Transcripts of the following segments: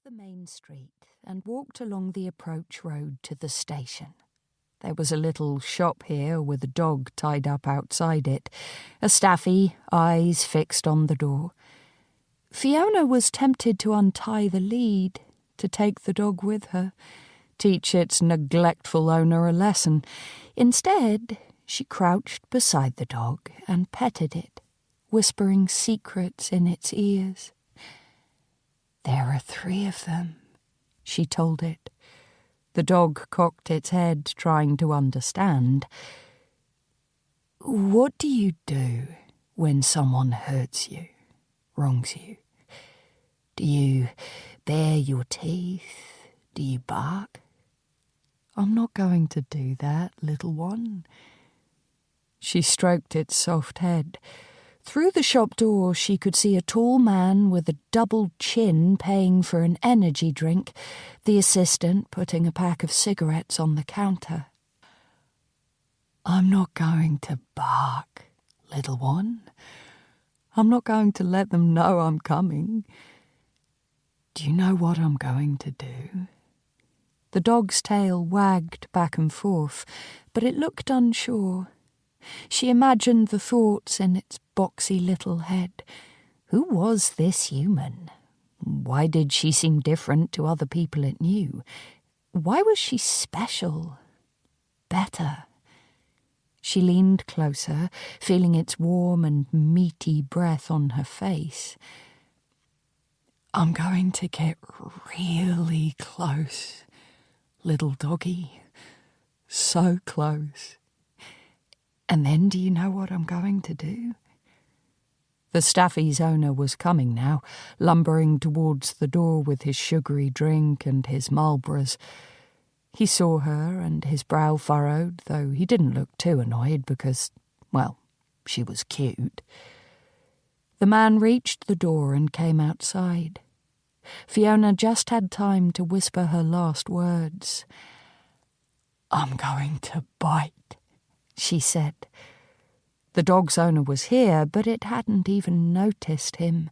the main street and walked along the approach road to the station. There was a little shop here with a dog tied up outside it, a staffy, eyes fixed on the door. Fiona was tempted to untie the lead, to take the dog with her, teach its neglectful owner a lesson. Instead, she crouched beside the dog and petted it, whispering secrets in its ears. "There are 3 of them," she told it. The dog cocked its head, trying to understand. "What do you do when someone hurts you, wrongs you? Do you bare your teeth? Do you bark?" "I'm not going to do that, little one." She stroked its soft head. Through the shop door she could see a tall man with a double chin paying for an energy drink, the assistant putting a pack of cigarettes on the counter. "I'm not going to bark, little one. I'm not going to let them know I'm coming. Do you know what I'm going to do?" The dog's tail wagged back and forth, but it looked unsure. She imagined the thoughts in its boxy little head. Who was this human? Why did she seem different to other people it knew? Why was she special? Better? She leaned closer, feeling its warm and meaty breath on her face. "I'm going to get really close, little doggy. So close. And then do you know what I'm going to do?" The staffy's owner was coming now, lumbering towards the door with his sugary drink and his Marlboros. He saw her and his brow furrowed, though he didn't look too annoyed because, well, she was cute. The man reached the door and came outside. Fiona just had time to whisper her last words. "I'm going to bite," she said. The dog's owner was here, but it hadn't even noticed him.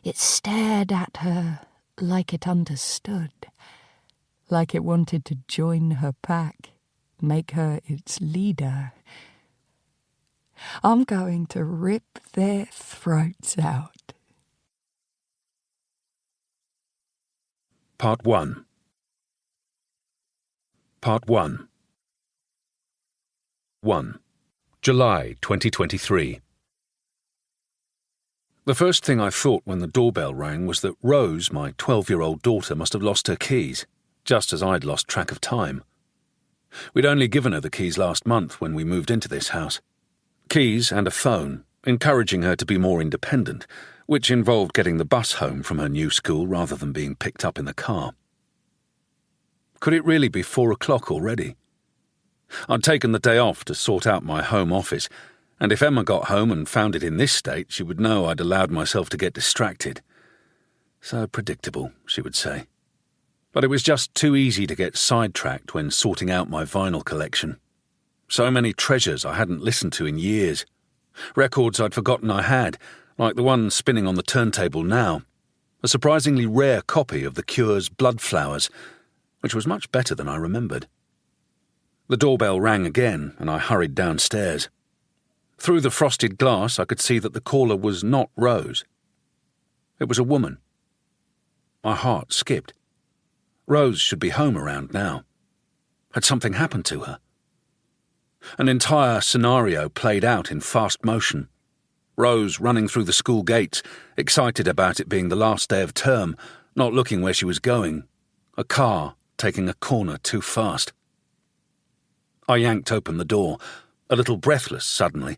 It stared at her like it understood, like it wanted to join her pack, make her its leader. "I'm going to rip their throats out." Part 1. Part 1. 1. July 2023. The first thing I thought when the doorbell rang was that Rose, my 12-year-old daughter, must have lost her keys, just as I'd lost track of time. We'd only given her the keys last month when we moved into this house. Keys and a phone, encouraging her to be more independent, which involved getting the bus home from her new school rather than being picked up in the car. Could it really be 4 o'clock already? I'd taken the day off to sort out my home office, and if Emma got home and found it in this state, she would know I'd allowed myself to get distracted. So predictable, she would say. But it was just too easy to get sidetracked when sorting out my vinyl collection. So many treasures I hadn't listened to in years. Records I'd forgotten I had, like the one spinning on the turntable now. A surprisingly rare copy of The Cure's Blood Flowers, which was much better than I remembered. The doorbell rang again, and I hurried downstairs. Through the frosted glass, I could see that the caller was not Rose. It was a woman. My heart skipped. Rose should be home around now. Had something happened to her? An entire scenario played out in fast motion. Rose running through the school gates, excited about it being the last day of term, not looking where she was going. A car taking a corner too fast. I yanked open the door, a little breathless suddenly,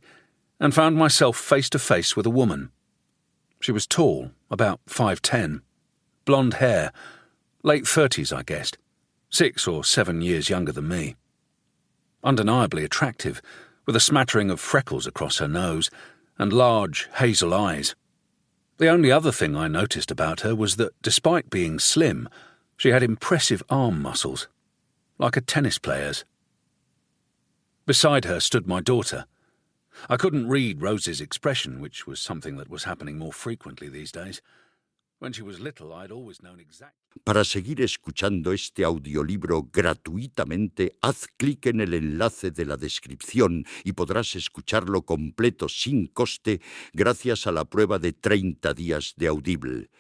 and found myself face to face with a woman. She was tall, about 5'10", blonde hair, late 30s I guessed, 6 or 7 years younger than me. Undeniably attractive, with a smattering of freckles across her nose, and large hazel eyes. The only other thing I noticed about her was that, despite being slim, she had impressive arm muscles, like a tennis player's. Beside her stood my daughter. I couldn't read Rose's expression, which was something that was happening more frequently these days. When she was little, I'd always known exactly. Para seguir escuchando este audiolibro gratuitamente, haz clic en el enlace de la descripción y podrás escucharlo completo sin coste gracias a la prueba de 30 días de Audible.